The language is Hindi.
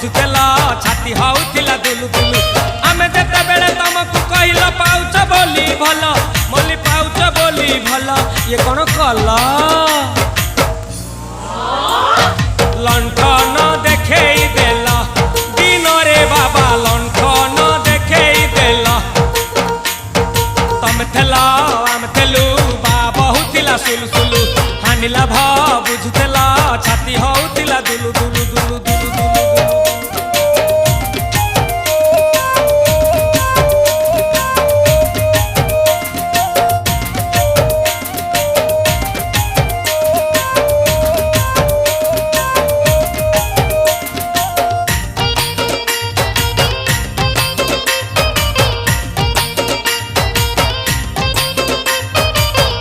बुझुतेला छाती होउथिला दुलु दुलु आमे जेते बेले तुमको कहिला पाउच बोली भल मोली पाउच बोली भल ये कोन कला लंठन देखेई देला दिन रे बाबा लंठन देखेई देला तम थेला आम थेलु बाबा होतिला सुलु सुलु हानिला भा बुझुतेला छाती होउथिला दुलु